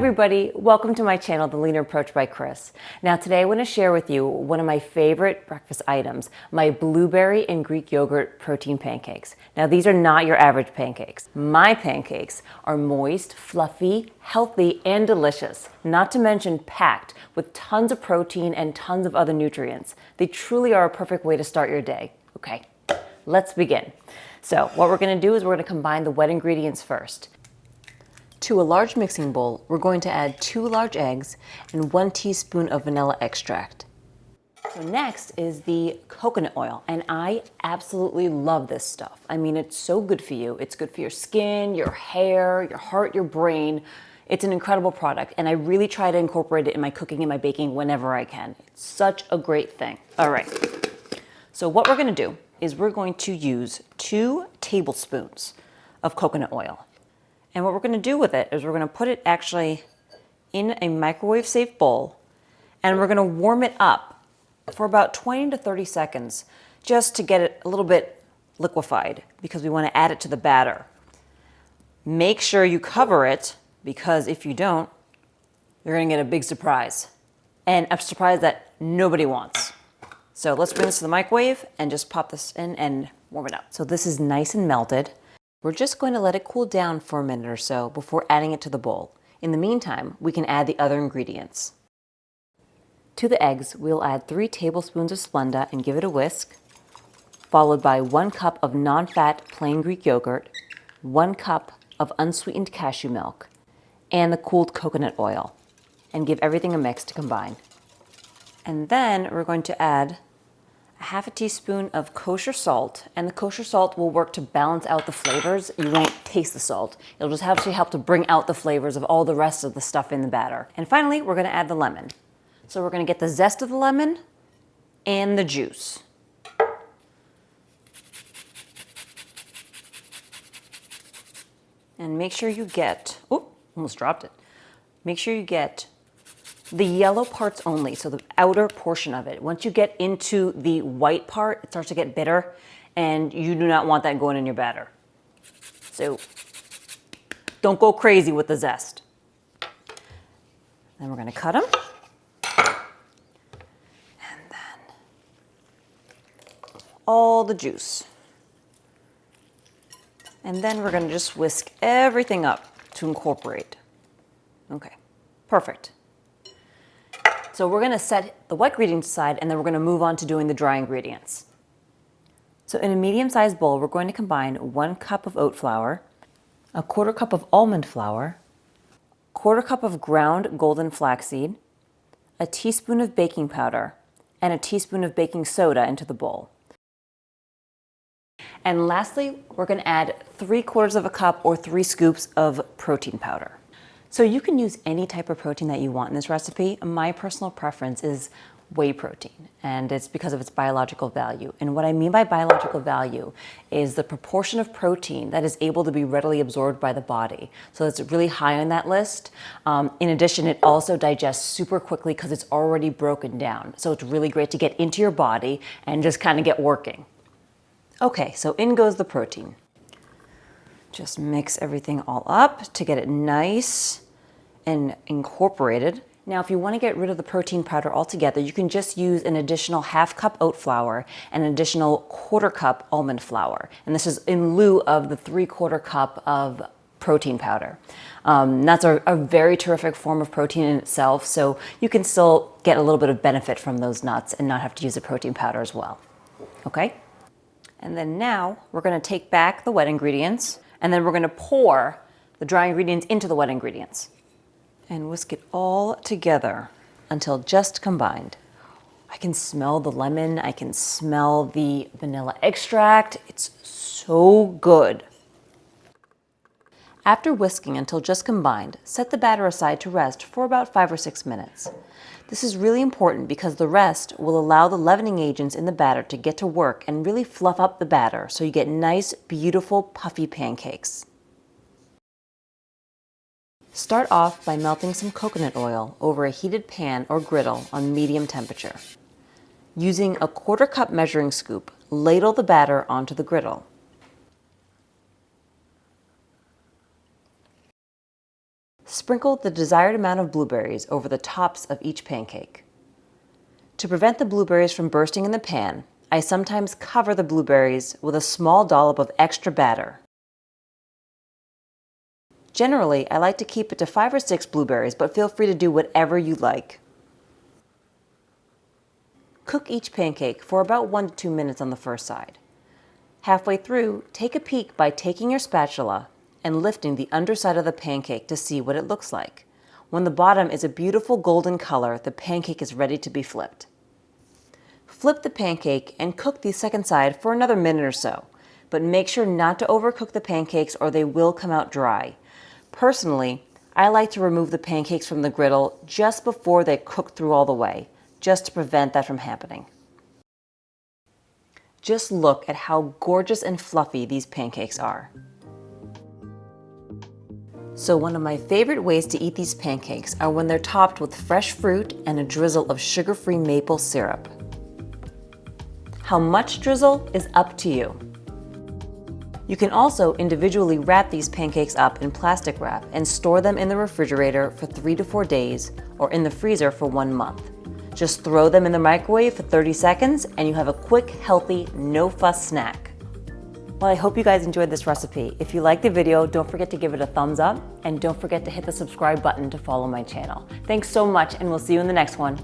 everybody, welcome to my channel, The Leaner Approach by Chris. Now today I want to share with you one of my favorite breakfast items, my blueberry and Greek yogurt protein pancakes. Now these are not your average pancakes. My pancakes are moist, fluffy, healthy, and delicious, not to mention packed with tons of protein and tons of other nutrients. They truly are a perfect way to start your day. Okay, let's begin. So what we're going to do is we're going to combine the wet ingredients first. To a large mixing bowl, we're going to add 2 large eggs and 1 teaspoon of vanilla extract. So next is the coconut oil, and I absolutely love this stuff. I mean, it's so good for you. It's good for your skin, your hair, your heart, your brain. It's an incredible product, and I really try to incorporate it in my cooking and my baking whenever I can. It's such a great thing. All right, so what we're going to do is we're going to use 2 tablespoons of coconut oil. And what we're going to do with it is we're going to put it actually in a microwave-safe bowl, and we're going to warm it up for about 20 to 30 seconds just to get it a little bit liquefied because we want to add it to the batter. Make sure you cover it because if you don't, you're going to get a big surprise, and a surprise that nobody wants. So let's bring this to the microwave and just pop this in and warm it up. So this is nice and melted. We're just going to let it cool down for a minute or so before adding it to the bowl. In the meantime, we can add the other ingredients. To the eggs, we'll add 3 tablespoons of Splenda and give it a whisk, followed by 1 cup of non-fat plain Greek yogurt, 1 cup of unsweetened cashew milk, and the cooled coconut oil, and give everything a mix to combine. And then we're going to add half a teaspoon of kosher salt, and the kosher salt will work to balance out the flavors. You won't taste the salt. It'll just actually help to bring out the flavors of all the rest of the stuff in the batter. And finally, we're going to add the lemon. So we're going to get the zest of the lemon and the juice. And make sure you get, oh, almost dropped it. Make sure you get the yellow parts only, so the outer portion of it. Once you get into the white part, it starts to get bitter, and you do not want that going in your batter. So don't go crazy with the zest. Then we're going to cut them. And then all the juice. And then we're going to just whisk everything up to incorporate. Okay, perfect. So we're going to set the wet ingredients aside, and then we're going to move on to doing the dry ingredients. So in a medium-sized bowl, we're going to combine 1 cup of oat flour, a 1/4 cup of almond flour, 1/4 cup of ground golden flaxseed, a teaspoon of baking powder, and a teaspoon of baking soda into the bowl. And lastly, we're going to add 3/4 cup or 3 scoops of protein powder. So you can use any type of protein that you want in this recipe. My personal preference is whey protein, and it's because of its biological value. And what I mean by biological value is the proportion of protein that is able to be readily absorbed by the body. So it's really high on that list. In addition, it also digests super quickly because it's already broken down. So it's really great to get into your body and just kind of get working. Okay, so in goes the protein. Just mix everything all up to get it nice and incorporated. Now, if you want to get rid of the protein powder altogether, you can just use an additional 1/2 cup oat flour and an additional 1/4 cup almond flour. And this is in lieu of the 3/4 cup of protein powder. Nuts are a very terrific form of protein in itself, so you can still get a little bit of benefit from those nuts and not have to use the protein powder as well. Okay? And then now we're going to take back the wet ingredients, and then we're going to pour the dry ingredients into the wet ingredients and whisk it all together until just combined. I can smell the lemon. I can smell the vanilla extract. It's so good. After whisking until just combined, set the batter aside to rest for about 5 or 6 minutes. This is really important because the rest will allow the leavening agents in the batter to get to work and really fluff up the batter so you get nice, beautiful, puffy pancakes. Start off by melting some coconut oil over a heated pan or griddle on medium temperature. Using a 1/4 cup measuring scoop, ladle the batter onto the griddle. Sprinkle the desired amount of blueberries over the tops of each pancake. To prevent the blueberries from bursting in the pan, I sometimes cover the blueberries with a small dollop of extra batter. Generally, I like to keep it to 5 or 6 blueberries, but feel free to do whatever you like. Cook each pancake for about 1 to 2 minutes on the first side. Halfway through, take a peek by taking your spatula and lifting the underside of the pancake to see what it looks like. When the bottom is a beautiful golden color, the pancake is ready to be flipped. Flip the pancake and cook the second side for another minute or so, but make sure not to overcook the pancakes or they will come out dry. Personally, I like to remove the pancakes from the griddle just before they cook through all the way, just to prevent that from happening. Just look at how gorgeous and fluffy these pancakes are. So one of my favorite ways to eat these pancakes are when they're topped with fresh fruit and a drizzle of sugar-free maple syrup. How much drizzle is up to you. You can also individually wrap these pancakes up in plastic wrap and store them in the refrigerator for 3 to 4 days or in the freezer for 1 month. Just throw them in the microwave for 30 seconds and you have a quick, healthy, no-fuss snack. Well, I hope you guys enjoyed this recipe. If you liked the video, don't forget to give it a thumbs up and don't forget to hit the subscribe button to follow my channel. Thanks so much and we'll see you in the next one.